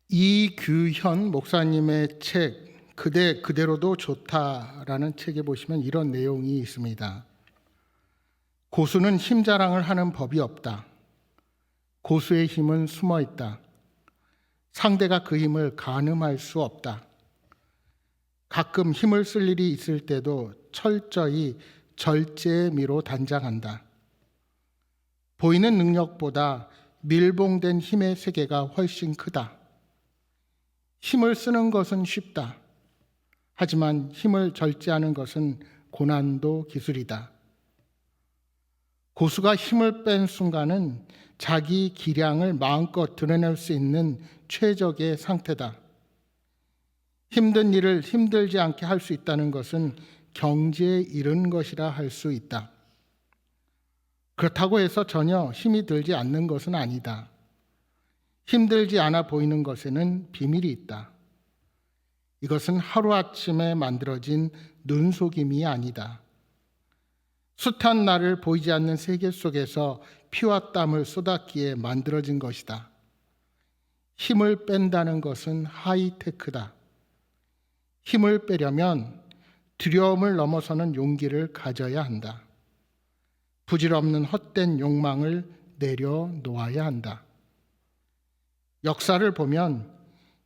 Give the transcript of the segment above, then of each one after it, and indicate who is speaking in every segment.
Speaker 1: 이규현 목사님의 책 그대 그대로도 좋다라는 책에 보시면 이런 내용이 있습니다. 고수는 힘 자랑을 하는 법이 없다. 고수의 힘은 숨어 있다. 상대가 그 힘을 가늠할 수 없다. 가끔 힘을 쓸 일이 있을 때도 철저히 절제의 미로 단장한다. 보이는 능력보다 밀봉된 힘의 세계가 훨씬 크다. 힘을 쓰는 것은 쉽다. 하지만 힘을 절제하는 것은 고난도 기술이다. 고수가 힘을 뺀 순간은 자기 기량을 마음껏 드러낼 수 있는 최적의 상태다. 힘든 일을 힘들지 않게 할 수 있다는 것은 경지에 이른 것이라 할 수 있다. 그렇다고 해서 전혀 힘이 들지 않는 것은 아니다. 힘들지 않아 보이는 것에는 비밀이 있다. 이것은 하루아침에 만들어진 눈속임이 아니다. 숱한 나를 보이지 않는 세계 속에서 피와 땀을 쏟았기에 만들어진 것이다. 힘을 뺀다는 것은 하이테크다. 힘을 빼려면 두려움을 넘어서는 용기를 가져야 한다. 부질없는 헛된 욕망을 내려놓아야 한다. 역사를 보면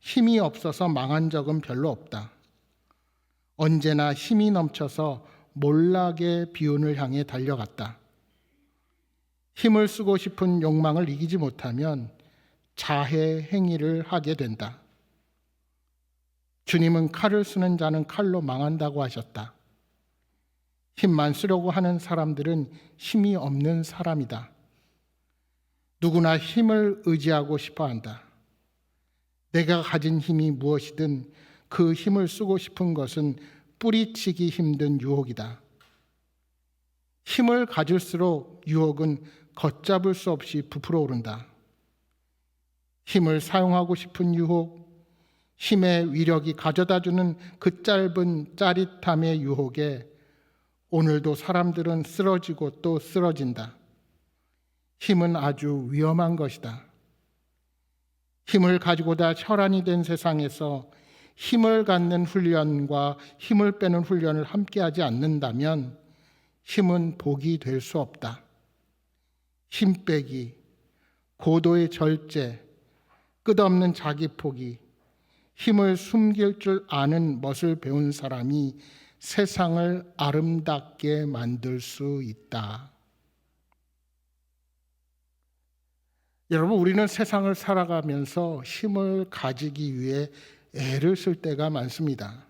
Speaker 1: 힘이 없어서 망한 적은 별로 없다. 언제나 힘이 넘쳐서 몰락의 비운을 향해 달려갔다. 힘을 쓰고 싶은 욕망을 이기지 못하면 자해 행위를 하게 된다. 주님은 칼을 쓰는 자는 칼로 망한다고 하셨다. 힘만 쓰려고 하는 사람들은 힘이 없는 사람이다. 누구나 힘을 의지하고 싶어 한다. 내가 가진 힘이 무엇이든 그 힘을 쓰고 싶은 것은 뿌리치기 힘든 유혹이다. 힘을 가질수록 유혹은 걷잡을 수 없이 부풀어 오른다. 힘을 사용하고 싶은 유혹, 힘의 위력이 가져다주는 그 짧은 짜릿함의 유혹에 오늘도 사람들은 쓰러지고 또 쓰러진다. 힘은 아주 위험한 것이다. 힘을 가지고다 혈안이 된 세상에서 힘을 갖는 훈련과 힘을 빼는 훈련을 함께하지 않는다면 힘은 복이 될 수 없다. 힘 빼기, 고도의 절제, 끝없는 자기 포기, 힘을 숨길 줄 아는 멋을 배운 사람이 세상을 아름답게 만들 수 있다. 여러분, 우리는 세상을 살아가면서 힘을 가지기 위해 애를 쓸 때가 많습니다.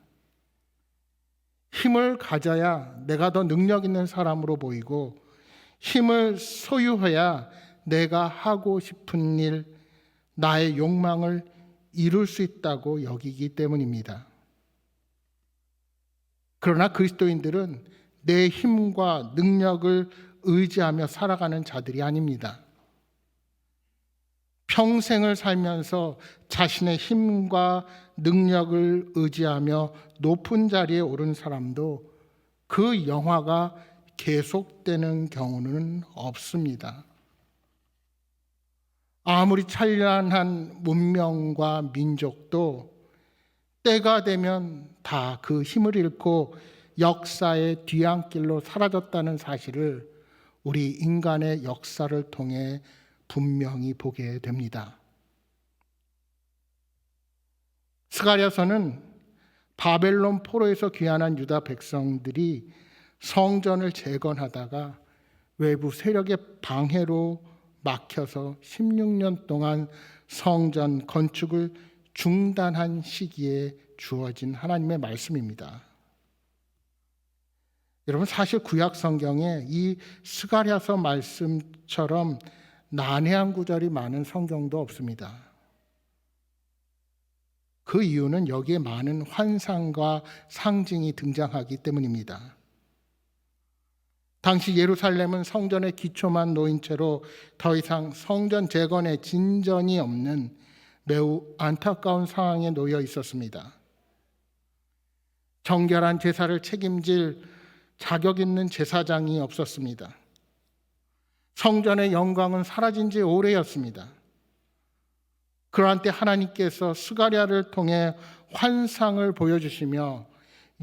Speaker 1: 힘을 가져야 내가 더 능력 있는 사람으로 보이고, 힘을 소유해야 내가 하고 싶은 일, 나의 욕망을 이룰 수 있다고 여기기 때문입니다. 그러나 그리스도인들은 내 힘과 능력을 의지하며 살아가는 자들이 아닙니다. 평생을 살면서 자신의 힘과 능력을 의지하며 높은 자리에 오른 사람도 그 영화가 계속되는 경우는 없습니다. 아무리 찬란한 문명과 민족도 때가 되면 다 그 힘을 잃고 역사의 뒤안길로 사라졌다는 사실을 우리 인간의 역사를 통해 분명히 보게 됩니다. 스가랴서는 바벨론 포로에서 귀환한 유다 백성들이 성전을 재건하다가 외부 세력의 방해로 막혀서 16년 동안 성전 건축을 중단한 시기에 주어진 하나님의 말씀입니다. 여러분, 사실 구약 성경에 이 스가랴서 말씀처럼 난해한 구절이 많은 성경도 없습니다. 그 이유는 여기에 많은 환상과 상징이 등장하기 때문입니다. 당시 예루살렘은 성전의 기초만 놓인 채로 더 이상 성전 재건에 진전이 없는 매우 안타까운 상황에 놓여 있었습니다. 정결한 제사를 책임질 자격 있는 제사장이 없었습니다. 성전의 영광은 사라진 지 오래였습니다. 그러한 때 하나님께서 스가랴를 통해 환상을 보여주시며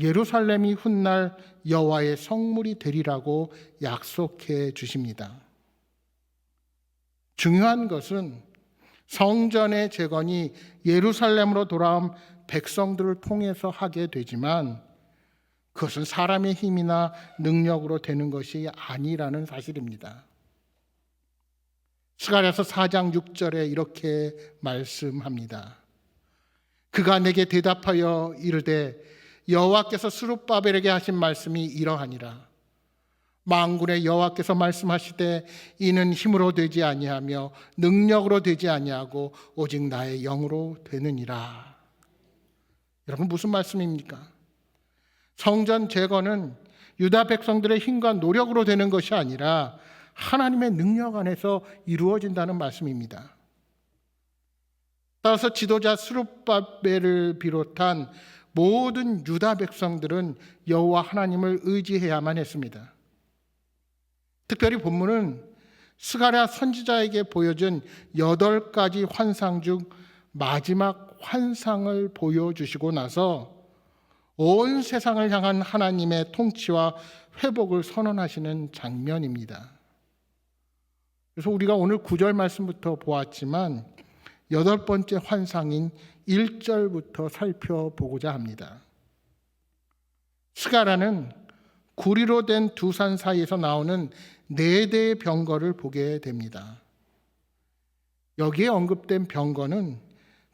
Speaker 1: 예루살렘이 훗날 여호와의 성물이 되리라고 약속해 주십니다. 중요한 것은 성전의 재건이 예루살렘으로 돌아온 백성들을 통해서 하게 되지만 그것은 사람의 힘이나 능력으로 되는 것이 아니라는 사실입니다. 스가랴서 4장 6절에 이렇게 말씀합니다. 그가 내게 대답하여 이르되 여호와께서 스룹바벨에게 하신 말씀이 이러하니라. 만군의 여호와께서 말씀하시되 이는 힘으로 되지 아니하며 능력으로 되지 아니하고 오직 나의 영으로 되느니라. 여러분, 무슨 말씀입니까? 성전 재건은 유다 백성들의 힘과 노력으로 되는 것이 아니라 하나님의 능력 안에서 이루어진다는 말씀입니다. 따라서 지도자 스룹바벨을 비롯한 모든 유다 백성들은 여호와 하나님을 의지해야만 했습니다. 특별히 본문은 스가랴 선지자에게 보여준 8가지 환상 중 마지막 환상을 보여주시고 나서 온 세상을 향한 하나님의 통치와 회복을 선언하시는 장면입니다. 그래서 우리가 오늘 9절 말씀부터 보았지만 8번째 환상인 1절부터 살펴보고자 합니다. 스가랴는 구리로 된 두 산 사이에서 나오는 4대의 병거를 보게 됩니다. 여기에 언급된 병거는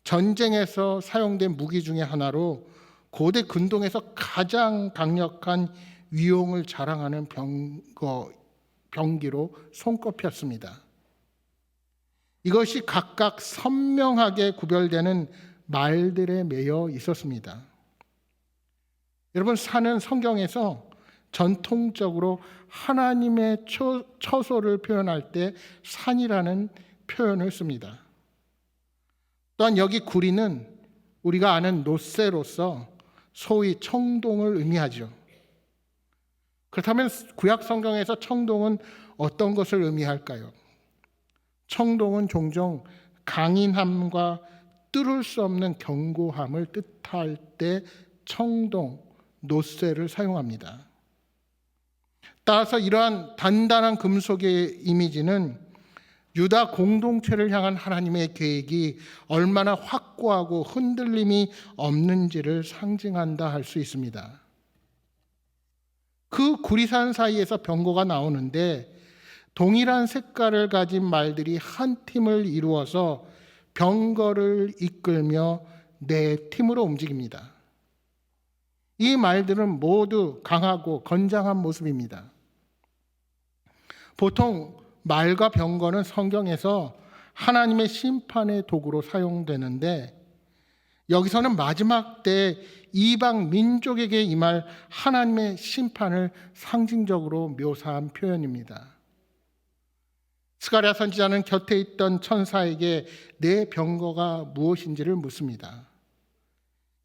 Speaker 1: 전쟁에서 사용된 무기 중에 하나로 고대 근동에서 가장 강력한 위용을 자랑하는 병기로 손꼽혔습니다. 이것이 각각 선명하게 구별되는 말들에 매여 있었습니다. 여러분, 산은 성경에서 전통적으로 하나님의 처소를 표현할 때 산이라는 표현을 씁니다. 또한 여기 구리는 우리가 아는 노새로서 소위 청동을 의미하죠. 그렇다면 구약 성경에서 청동은 어떤 것을 의미할까요? 청동은 종종 강인함과 뚫을 수 없는 견고함을 뜻할 때 청동, 노새를 사용합니다. 따라서 이러한 단단한 금속의 이미지는 유다 공동체를 향한 하나님의 계획이 얼마나 확고하고 흔들림이 없는지를 상징한다 할 수 있습니다. 그 구리산 사이에서 병거가 나오는데 동일한 색깔을 가진 말들이 한 팀을 이루어서 병거를 이끌며 4팀으로 움직입니다. 이 말들은 모두 강하고 건장한 모습입니다. 보통 말과 병거는 성경에서 하나님의 심판의 도구로 사용되는데 여기서는 마지막 때 이방 민족에게 임할 하나님의 심판을 상징적으로 묘사한 표현입니다. 스가랴 선지자는 곁에 있던 천사에게 내 병거가 무엇인지를 묻습니다.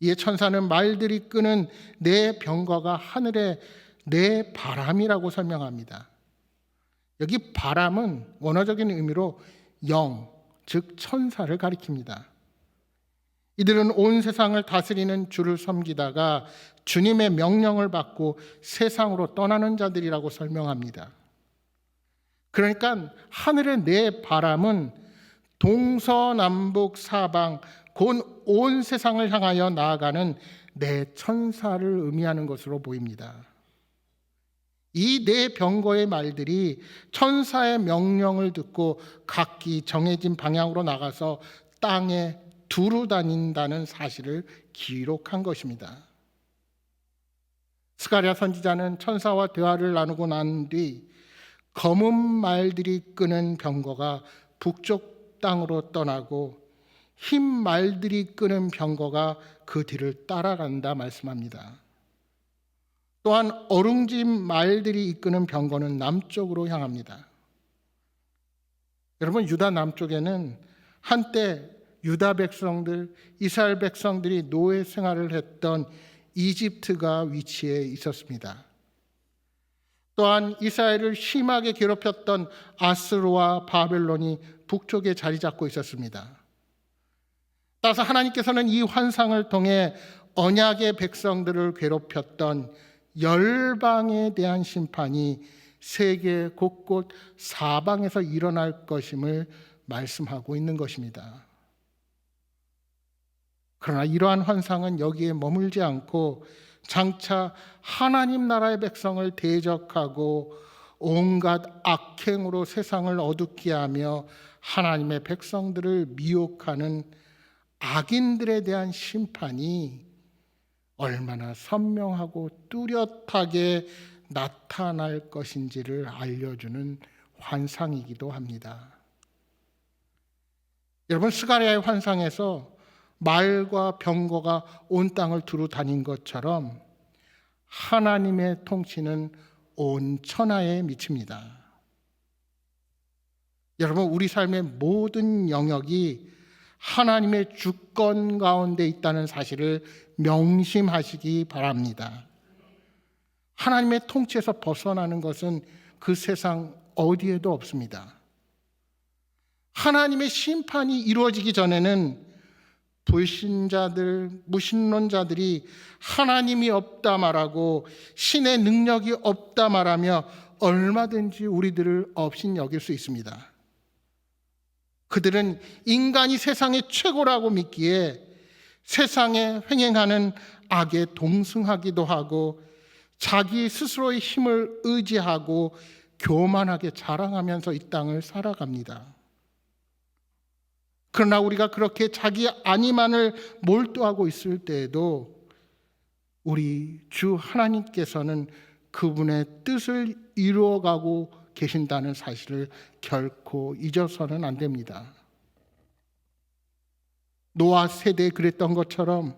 Speaker 1: 이에 천사는 말들이 끄는 내 병거가 하늘의 내 바람이라고 설명합니다. 여기 바람은 원어적인 의미로 영, 즉 천사를 가리킵니다. 이들은 온 세상을 다스리는 주를 섬기다가 주님의 명령을 받고 세상으로 떠나는 자들이라고 설명합니다. 그러니까 하늘의 네 바람은 동서남북 사방 곧 온 세상을 향하여 나아가는 네 천사를 의미하는 것으로 보입니다. 이 네 병거의 말들이 천사의 명령을 듣고 각기 정해진 방향으로 나가서 땅에 두루 다닌다는 사실을 기록한 것입니다. 스가랴 선지자는 천사와 대화를 나누고 난 뒤 검은 말들이 끄는 병거가 북쪽 땅으로 떠나고 흰 말들이 끄는 병거가 그 뒤를 따라간다 말씀합니다. 또한 어룽진 말들이 이끄는 병거는 남쪽으로 향합니다. 여러분, 유다 남쪽에는 한때 유다 백성들, 이스라엘 백성들이 노예 생활을 했던 이집트가 위치해 있었습니다. 또한 이스라엘을 심하게 괴롭혔던 아스루와 바벨론이 북쪽에 자리 잡고 있었습니다. 따라서 하나님께서는 이 환상을 통해 언약의 백성들을 괴롭혔던 열방에 대한 심판이 세계 곳곳 사방에서 일어날 것임을 말씀하고 있는 것입니다. 그러나 이러한 환상은 여기에 머물지 않고 장차 하나님 나라의 백성을 대적하고 온갖 악행으로 세상을 어둡게 하며 하나님의 백성들을 미혹하는 악인들에 대한 심판이 얼마나 선명하고 뚜렷하게 나타날 것인지를 알려주는 환상이기도 합니다. 여러분, 스가랴의 환상에서 말과 병거가 온 땅을 두루 다닌 것처럼 하나님의 통치는 온 천하에 미칩니다. 여러분, 우리 삶의 모든 영역이 하나님의 주권 가운데 있다는 사실을 명심하시기 바랍니다. 하나님의 통치에서 벗어나는 것은 그 세상 어디에도 없습니다. 하나님의 심판이 이루어지기 전에는 불신자들, 무신론자들이 하나님이 없다 말하고 신의 능력이 없다 말하며 얼마든지 우리들을 업신여길 수 있습니다. 그들은 인간이 세상의 최고라고 믿기에 세상에 횡행하는 악에 동승하기도 하고 자기 스스로의 힘을 의지하고 교만하게 자랑하면서 이 땅을 살아갑니다. 그러나 우리가 그렇게 자기 안위만을 몰두하고 있을 때에도 우리 주 하나님께서는 그분의 뜻을 이루어가고 계신다는 사실을 결코 잊어서는 안 됩니다. 노아 세대에 그랬던 것처럼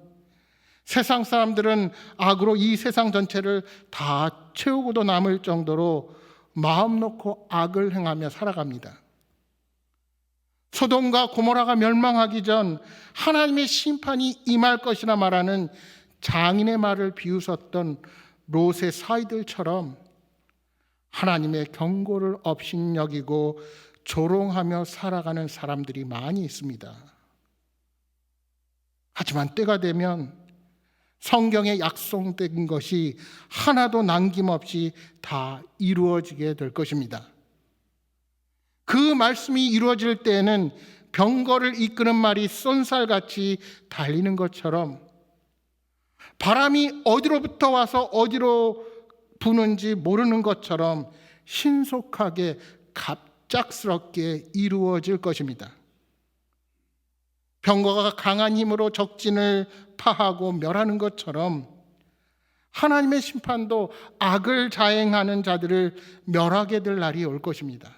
Speaker 1: 세상 사람들은 악으로 이 세상 전체를 다 채우고도 남을 정도로 마음 놓고 악을 행하며 살아갑니다. 소돔과 고모라가 멸망하기 전 하나님의 심판이 임할 것이라 말하는 장인의 말을 비웃었던 롯의 사이들처럼 하나님의 경고를 업신여기고 조롱하며 살아가는 사람들이 많이 있습니다. 하지만 때가 되면 성경에 약속된 것이 하나도 남김없이 다 이루어지게 될 것입니다. 그 말씀이 이루어질 때에는 병거를 이끄는 말이 쏜살같이 달리는 것처럼 바람이 어디로부터 와서 어디로 부는지 모르는 것처럼 신속하게 갑작스럽게 이루어질 것입니다. 병거가 강한 힘으로 적진을 파하고 멸하는 것처럼 하나님의 심판도 악을 자행하는 자들을 멸하게 될 날이 올 것입니다.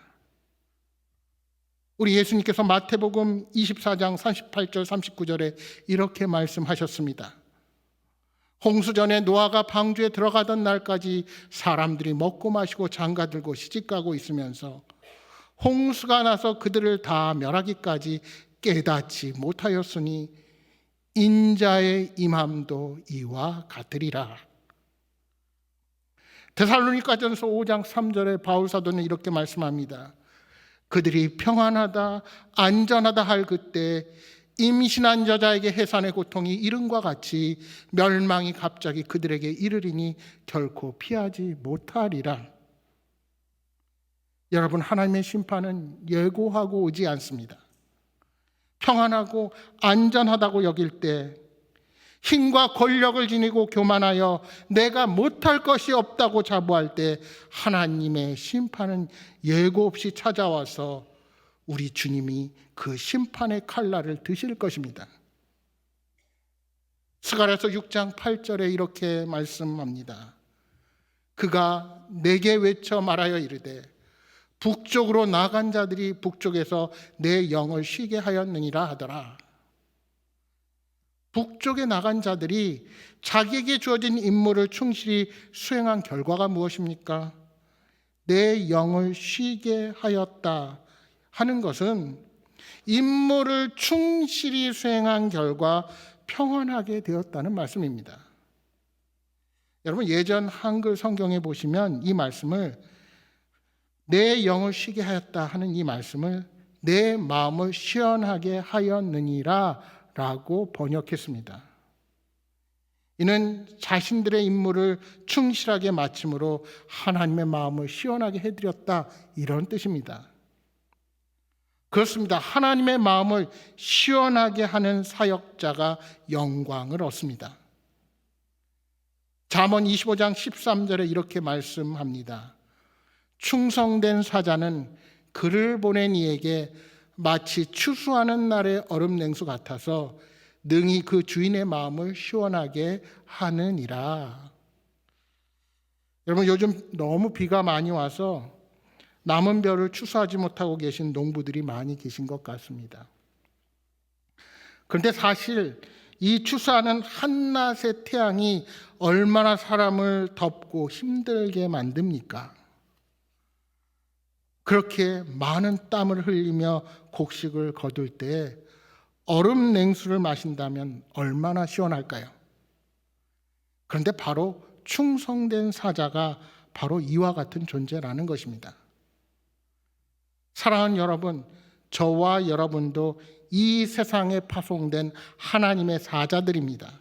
Speaker 1: 우리 예수님께서 마태복음 24장 38절 39절에 이렇게 말씀하셨습니다. 홍수전에 노아가 방주에 들어가던 날까지 사람들이 먹고 마시고 장가들고 시집가고 있으면서 홍수가 나서 그들을 다 멸하기까지 깨닫지 못하였으니 인자의 임함도 이와 같으리라. 데살로니가전서 5장 3절에 바울 사도는 이렇게 말씀합니다. 그들이 평안하다 안전하다 할 그때 임신한 여자에게 해산의 고통이 이른과 같이 멸망이 갑자기 그들에게 이르리니 결코 피하지 못하리라. 여러분, 하나님의 심판은 예고하고 오지 않습니다. 평안하고 안전하다고 여길 때 힘과 권력을 지니고 교만하여 내가 못할 것이 없다고 자부할 때 하나님의 심판은 예고 없이 찾아와서 우리 주님이 그 심판의 칼날을 드실 것입니다. 스가랴서 6장 8절에 이렇게 말씀합니다. 그가 내게 외쳐 말하여 이르되 북쪽으로 나간 자들이 북쪽에서 내 영을 쉬게 하였느니라 하더라. 북쪽에 나간 자들이 자기에게 주어진 임무를 충실히 수행한 결과가 무엇입니까? 내 영을 쉬게 하였다 하는 것은 임무를 충실히 수행한 결과 평안하게 되었다는 말씀입니다. 여러분, 예전 한글 성경에 보시면 이 말씀을 내 영을 쉬게 하였다 하는 이 말씀을 내 마음을 시원하게 하였느니라 라고 번역했습니다. 이는 자신들의 임무를 충실하게 마침으로 하나님의 마음을 시원하게 해드렸다, 이런 뜻입니다. 그렇습니다. 하나님의 마음을 시원하게 하는 사역자가 영광을 얻습니다. 잠언 25장 13절에 이렇게 말씀합니다. 충성된 사자는 그를 보낸 이에게 마치 추수하는 날의 얼음 냉수 같아서 능히 그 주인의 마음을 시원하게 하느니라. 여러분, 요즘 너무 비가 많이 와서 남은 벼를 추수하지 못하고 계신 농부들이 많이 계신 것 같습니다. 그런데 사실 이 추수하는 한낮의 태양이 얼마나 사람을 덥고 힘들게 만듭니까? 그렇게 많은 땀을 흘리며 곡식을 거둘 때 얼음 냉수를 마신다면 얼마나 시원할까요? 그런데 바로 충성된 사자가 바로 이와 같은 존재라는 것입니다. 사랑하는 여러분, 저와 여러분도 이 세상에 파송된 하나님의 사자들입니다.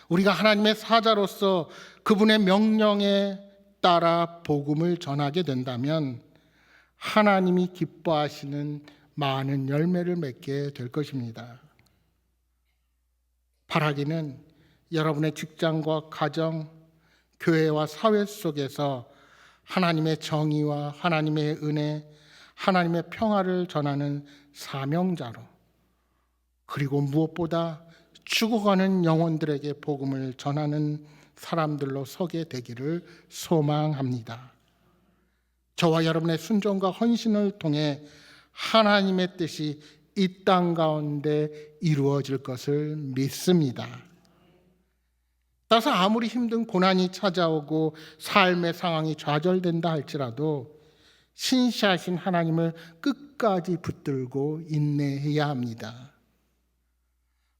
Speaker 1: 우리가 하나님의 사자로서 그분의 명령에 따라 복음을 전하게 된다면 하나님이 기뻐하시는 많은 열매를 맺게 될 것입니다. 바라기는 여러분의 직장과 가정, 교회와 사회 속에서 하나님의 정의와 하나님의 은혜, 하나님의 평화를 전하는 사명자로, 그리고 무엇보다 죽어가는 영혼들에게 복음을 전하는 사람들로 서게 되기를 소망합니다. 저와 여러분의 순종과 헌신을 통해 하나님의 뜻이 이 땅 가운데 이루어질 것을 믿습니다. 따라서 아무리 힘든 고난이 찾아오고 삶의 상황이 좌절된다 할지라도 신실하신 하나님을 끝까지 붙들고 인내해야 합니다.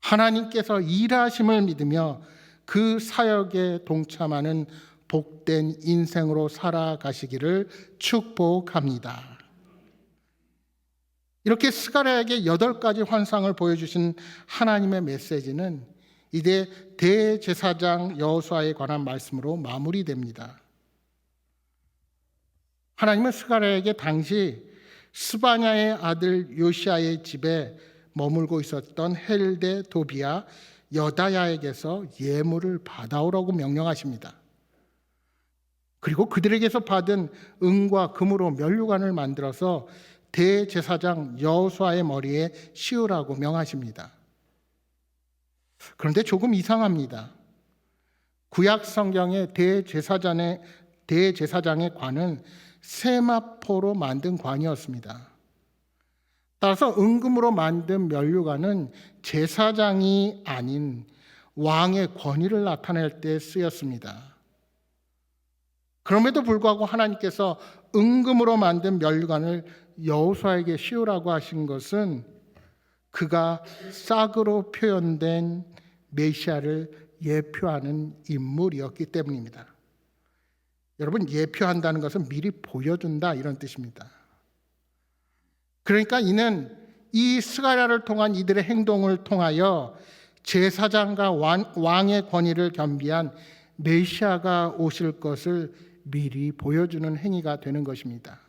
Speaker 1: 하나님께서 일하심을 믿으며 그 사역에 동참하는 복된 인생으로 살아가시기를 축복합니다. 이렇게 스가랴에게 8가지 환상을 보여주신 하나님의 메시지는 이제 대제사장 여호수아에 관한 말씀으로 마무리됩니다. 하나님은 스가랴에게 당시 스바냐의 아들 요시아의 집에 머물고 있었던 헬데 도비아 여다야에게서 예물을 받아오라고 명령하십니다. 그리고 그들에게서 받은 은과 금으로 면류관을 만들어서 대제사장 여호수아의 머리에 씌우라고 명하십니다. 그런데 조금 이상합니다. 구약 성경의 대제사장의 관은 세마포로 만든 관이었습니다. 따라서 은금으로 만든 면류관은 제사장이 아닌 왕의 권위를 나타낼 때 쓰였습니다. 그럼에도 불구하고 하나님께서 은금으로 만든 면류관을 여호수아에게 씌우라고 하신 것은 그가 싹으로 표현된 메시아를 예표하는 인물이었기 때문입니다. 여러분, 예표한다는 것은 미리 보여준다, 이런 뜻입니다. 그러니까 이는 이 스가랴를 통한 이들의 행동을 통하여 제사장과 왕의 권위를 겸비한 메시아가 오실 것을 미리 보여주는 행위가 되는 것입니다.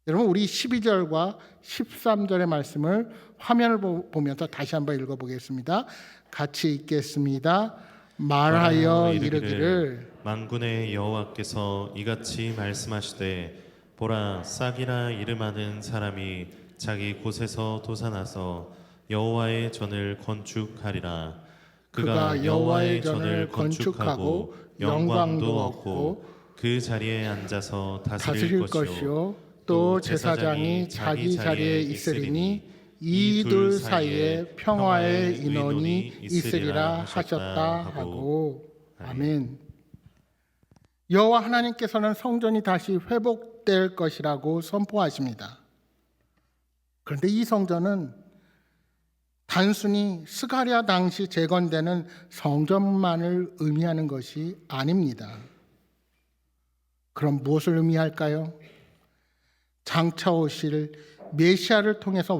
Speaker 1: 여러분, 우리 12절과 13절의 말씀을 화면을 보면서 다시 한번 읽어보겠습니다. 같이 읽겠습니다. 말하여 이르기를
Speaker 2: 만군의 여호와께서 이같이 말씀하시되 보라, 싹이라 이름하는 사람이 자기 곳에서 솟아나서 여호와의 전을 건축하리라. 그가 여호와의 전을 건축하고 영광도 얻고 그 자리에 앉아서 다스릴 것이요
Speaker 1: 또 제사장이 자기 자리에 있으리니 이 둘 사이에 평화의 인원이 있으리라 하셨다 하고. 아멘. 여호와 하나님께서는 성전이 다시 회복될 것이라고 선포하십니다. 그런데 이 성전은 단순히 스가랴 당시 재건되는 성전만을 의미하는 것이 아닙니다. 그럼 무엇을 의미할까요? 장차 오실 메시아를 통해서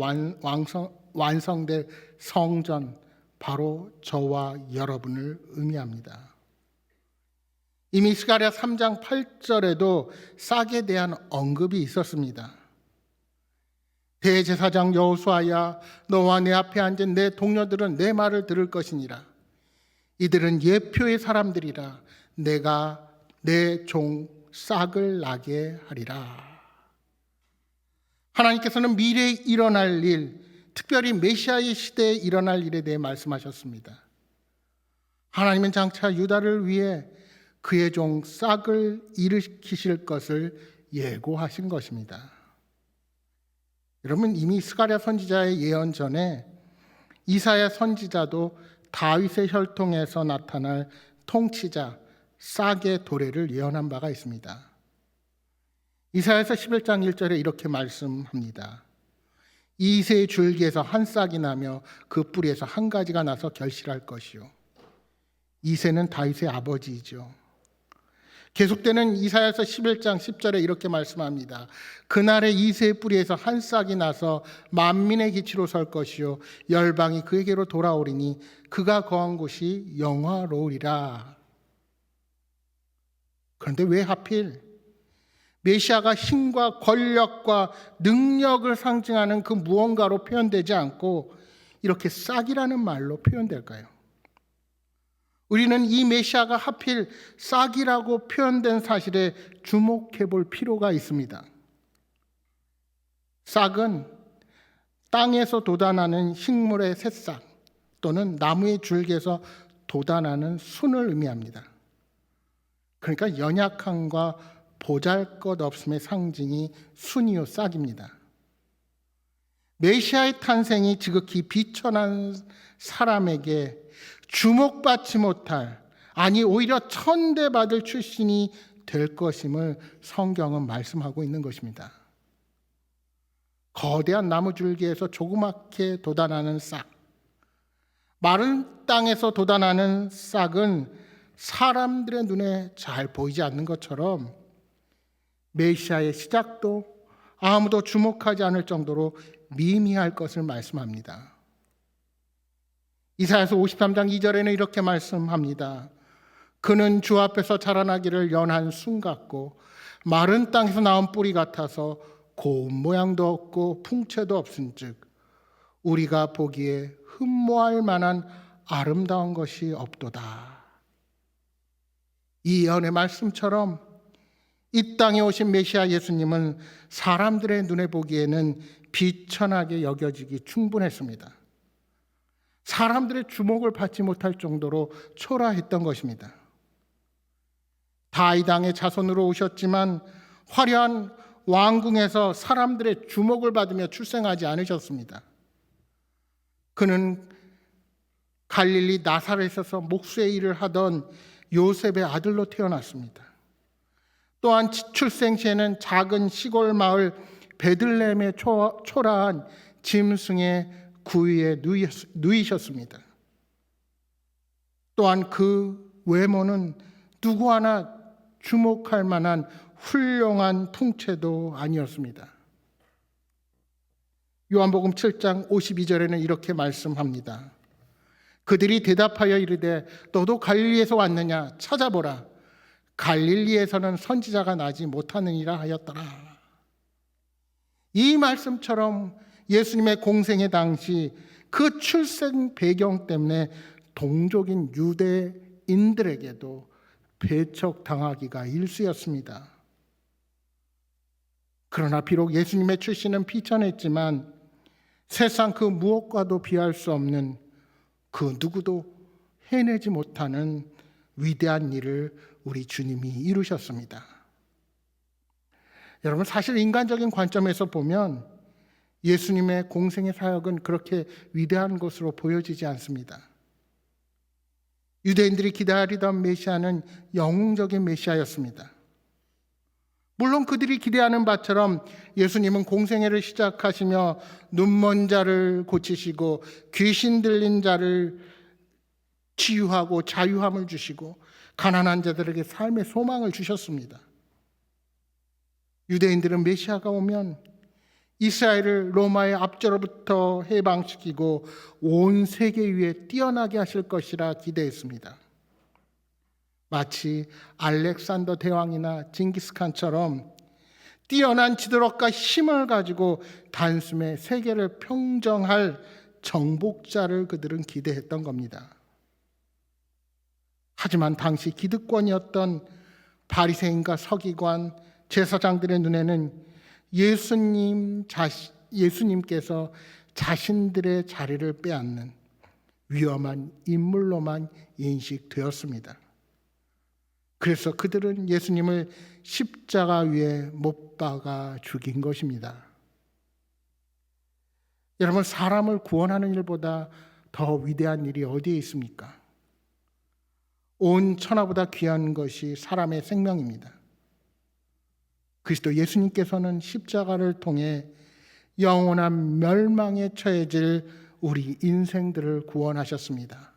Speaker 1: 완성될 성전, 바로 저와 여러분을 의미합니다. 이미 스가랴 3장 8절에도 싹에 대한 언급이 있었습니다. 대제사장 여호수아야, 너와 내 앞에 앉은 내 동료들은 내 말을 들을 것이니라. 이들은 예표의 사람들이라. 내가 내 종 싹을 나게 하리라. 하나님께서는 미래에 일어날 일, 특별히 메시아의 시대에 일어날 일에 대해 말씀하셨습니다. 하나님은 장차 유다를 위해 그의 종 싹을 일으키실 것을 예고하신 것입니다. 여러분, 이미 스가랴 선지자의 예언 전에 이사야 선지자도 다윗의 혈통에서 나타날 통치자 싹의 도래를 예언한 바가 있습니다. 이사야서 11장 1절에 이렇게 말씀합니다. 이새의 줄기에서 한 싹이 나며 그 뿌리에서 한 가지가 나서 결실할 것이요. 이새는 다윗의 아버지이죠. 계속되는 이사야서 11장 10절에 이렇게 말씀합니다. 그날에 이새의 뿌리에서 한 싹이 나서 만민의 기치로 설 것이요 열방이 그에게로 돌아오리니 그가 거한 곳이 영화로우리라. 그런데 왜 하필 메시아가 힘과 권력과 능력을 상징하는 그 무언가로 표현되지 않고 이렇게 싹이라는 말로 표현될까요? 우리는 이 메시아가 하필 싹이라고 표현된 사실에 주목해 볼 필요가 있습니다. 싹은 땅에서 돋아나는 식물의 새싹 또는 나무의 줄기에서 돋아나는 순을 의미합니다. 그러니까 연약함과 보잘것없음의 상징이 순이요 싹입니다. 메시아의 탄생이 지극히 비천한 사람에게 주목받지 못할, 아니 오히려 천대받을 출신이 될 것임을 성경은 말씀하고 있는 것입니다. 거대한 나무줄기에서 조그맣게 돋아나는 싹, 마른 땅에서 돋아나는 싹은 사람들의 눈에 잘 보이지 않는 것처럼 메시아의 시작도 아무도 주목하지 않을 정도로 미미할 것을 말씀합니다. 이사야서 53장 2절에는 이렇게 말씀합니다. 그는 주 앞에서 자라나기를 연한 순 같고 마른 땅에서 나온 뿌리 같아서 고운 모양도 없고 풍채도 없은즉 우리가 보기에 흠모할 만한 아름다운 것이 없도다. 이 예언의 말씀처럼 이 땅에 오신 메시아 예수님은 사람들의 눈에 보기에는 비천하게 여겨지기 충분했습니다. 사람들의 주목을 받지 못할 정도로 초라했던 것입니다. 다윗 왕의 자손으로 오셨지만 화려한 왕궁에서 사람들의 주목을 받으며 출생하지 않으셨습니다. 그는 갈릴리 나사렛에서 목수의 일을 하던 요셉의 아들로 태어났습니다. 또한 출생 시에는 작은 시골 마을 베들레헴의 초라한 짐승의 구유에 누이셨습니다. 또한 그 외모는 누구 하나 주목할 만한 훌륭한 풍채도 아니었습니다. 요한복음 7장 52절에는 이렇게 말씀합니다. 그들이 대답하여 이르되 너도 갈릴리에서 왔느냐 찾아보라. 갈릴리에서는 선지자가 나지 못하느니라 하였더라. 이 말씀처럼 예수님의 공생의 당시 그 출생 배경 때문에 동족인 유대인들에게도 배척당하기가 일쑤였습니다. 그러나 비록 예수님의 출신은 비천했지만 세상 그 무엇과도 비할 수 없는 그 누구도 해내지 못하는 위대한 일을 우리 주님이 이루셨습니다. 여러분, 사실 인간적인 관점에서 보면 예수님의 공생의 사역은 그렇게 위대한 것으로 보여지지 않습니다. 유대인들이 기다리던 메시아는 영웅적인 메시아였습니다. 물론 그들이 기대하는 바처럼 예수님은 공생애를 시작하시며 눈먼 자를 고치시고 귀신 들린 자를 치유하고 자유함을 주시고 가난한 자들에게 삶의 소망을 주셨습니다. 유대인들은 메시아가 오면 이스라엘을 로마의 압제로부터 해방시키고 온 세계 위에 뛰어나게 하실 것이라 기대했습니다. 마치 알렉산더 대왕이나 징기스칸처럼 뛰어난 지도력과 힘을 가지고 단숨에 세계를 평정할 정복자를 그들은 기대했던 겁니다. 하지만 당시 기득권이었던 바리새인과 서기관, 제사장들의 눈에는 예수님께서 자신들의 자리를 빼앗는 위험한 인물로만 인식되었습니다. 그래서 그들은 예수님을 십자가 위에 못 박아 죽인 것입니다. 여러분, 사람을 구원하는 일보다 더 위대한 일이 어디에 있습니까? 온 천하보다 귀한 것이 사람의 생명입니다. 그리스도 예수님께서는 십자가를 통해 영원한 멸망에 처해질 우리 인생들을 구원하셨습니다.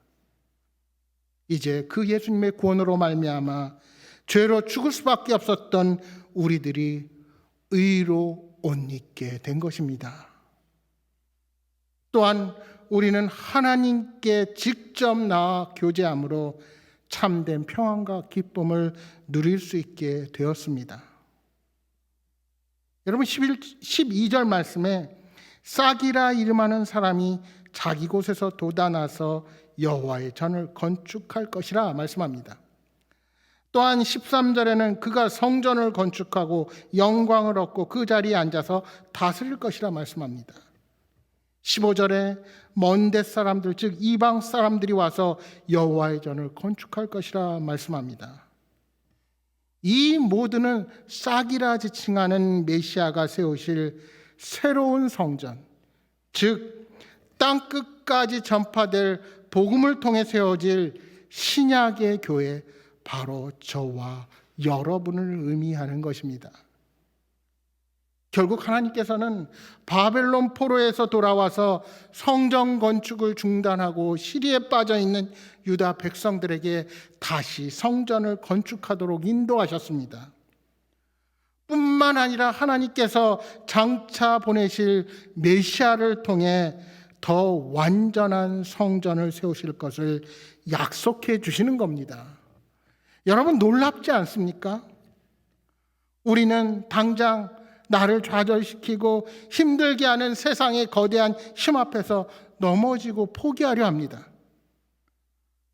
Speaker 1: 이제 그 예수님의 구원으로 말미암아 죄로 죽을 수밖에 없었던 우리들이 의로 옷 입게 된 것입니다. 또한 우리는 하나님께 직접 나와 교제함으로 참된 평안과 기쁨을 누릴 수 있게 되었습니다. 여러분, 12절 말씀에 싹이라 이름하는 사람이 자기 곳에서 돋아나서 여호와의 전을 건축할 것이라 말씀합니다. 또한 13절에는 그가 성전을 건축하고 영광을 얻고 그 자리에 앉아서 다스릴 것이라 말씀합니다. 15절에 먼 데 사람들, 즉 이방 사람들이 와서 여호와의 전을 건축할 것이라 말씀합니다. 이 모두는 싹이라 지칭하는 메시아가 세우실 새로운 성전, 즉 땅끝까지 전파될 복음을 통해 세워질 신약의 교회, 바로 저와 여러분을 의미하는 것입니다. 결국 하나님께서는 바벨론 포로에서 돌아와서 성전 건축을 중단하고 시리에 빠져 있는 유다 백성들에게 다시 성전을 건축하도록 인도하셨습니다. 뿐만 아니라 하나님께서 장차 보내실 메시아를 통해 더 완전한 성전을 세우실 것을 약속해 주시는 겁니다. 여러분, 놀랍지 않습니까? 우리는 당장 나를 좌절시키고 힘들게 하는 세상의 거대한 힘 앞에서 넘어지고 포기하려 합니다.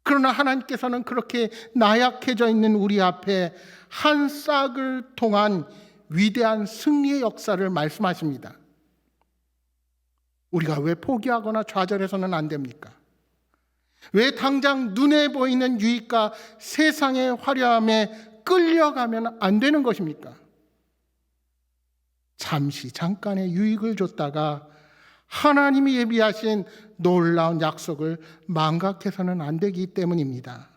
Speaker 1: 그러나 하나님께서는 그렇게 나약해져 있는 우리 앞에 한 싹을 통한 위대한 승리의 역사를 말씀하십니다. 우리가 왜 포기하거나 좌절해서는 안 됩니까? 왜 당장 눈에 보이는 유익과 세상의 화려함에 끌려가면 안 되는 것입니까? 잠깐의 유익을 줬다가 하나님이 예비하신 놀라운 약속을 망각해서는 안 되기 때문입니다.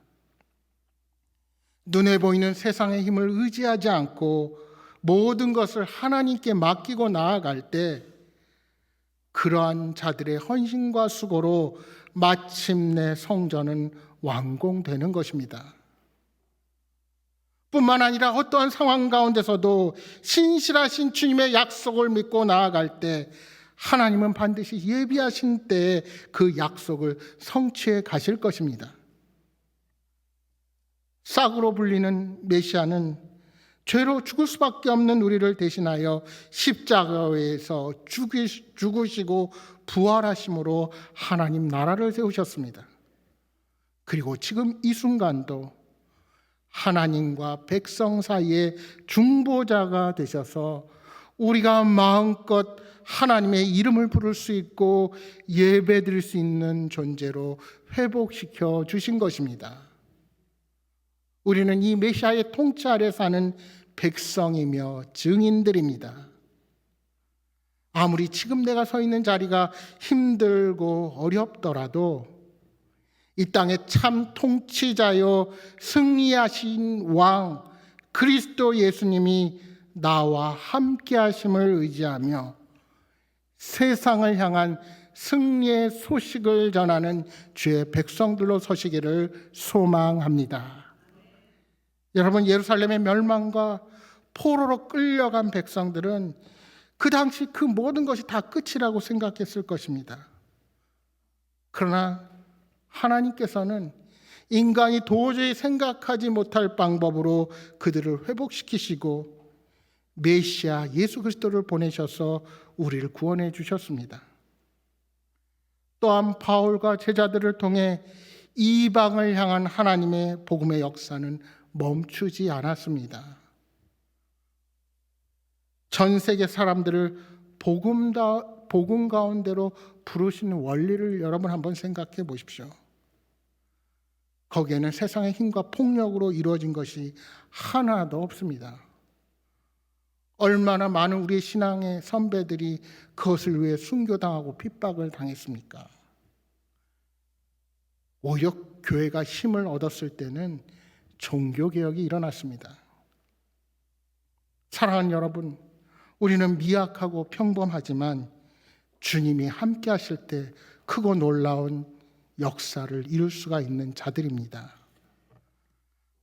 Speaker 1: 눈에 보이는 세상의 힘을 의지하지 않고 모든 것을 하나님께 맡기고 나아갈 때 그러한 자들의 헌신과 수고로 마침내 성전은 완공되는 것입니다. 뿐만 아니라 어떠한 상황 가운데서도 신실하신 주님의 약속을 믿고 나아갈 때 하나님은 반드시 예비하신 때에 그 약속을 성취해 가실 것입니다. 싹으로 불리는 메시아는 죄로 죽을 수밖에 없는 우리를 대신하여 십자가에서 죽으시고 부활하심으로 하나님 나라를 세우셨습니다. 그리고 지금 이 순간도 하나님과 백성 사이에 중보자가 되셔서 우리가 마음껏 하나님의 이름을 부를 수 있고 예배드릴 수 있는 존재로 회복시켜 주신 것입니다. 우리는 이 메시아의 통치 아래 사는 백성이며 증인들입니다. 아무리 지금 내가 서 있는 자리가 힘들고 어렵더라도 이 땅의 참 통치자요 승리하신 왕 그리스도 예수님이 나와 함께 하심을 의지하며 세상을 향한 승리의 소식을 전하는 주의 백성들로 서시기를 소망합니다. 여러분, 예루살렘의 멸망과 포로로 끌려간 백성들은 그 당시 그 모든 것이 다 끝이라고 생각했을 것입니다. 그러나 하나님께서는 인간이 도저히 생각하지 못할 방법으로 그들을 회복시키시고 메시아 예수 그리스도를 보내셔서 우리를 구원해 주셨습니다. 또한 바울과 제자들을 통해 이방을 향한 하나님의 복음의 역사는 멈추지 않았습니다. 전 세계 사람들을 복음 가운데로 부르시는 원리를 여러분 한번 생각해 보십시오. 거기에는 세상의 힘과 폭력으로 이루어진 것이 하나도 없습니다. 얼마나 많은 우리 신앙의 선배들이 그것을 위해 순교당하고 핍박을 당했습니까? 오히려 교회가 힘을 얻었을 때는 종교개혁이 일어났습니다. 사랑하는 여러분, 우리는 미약하고 평범하지만 주님이 함께 하실 때 크고 놀라운 역사를 이룰 수가 있는 자들입니다.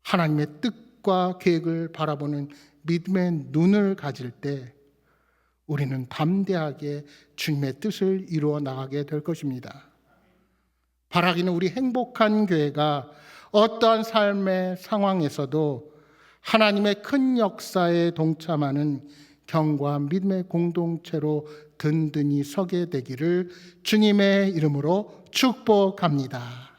Speaker 1: 하나님의 뜻과 계획을 바라보는 믿음의 눈을 가질 때 우리는 담대하게 주님의 뜻을 이루어 나가게 될 것입니다. 바라기는 우리 행복한 교회가 어떠한 삶의 상황에서도 하나님의 큰 역사에 동참하는 견고한 믿음의 공동체로 든든히 서게 되기를 주님의 이름으로 축복합니다.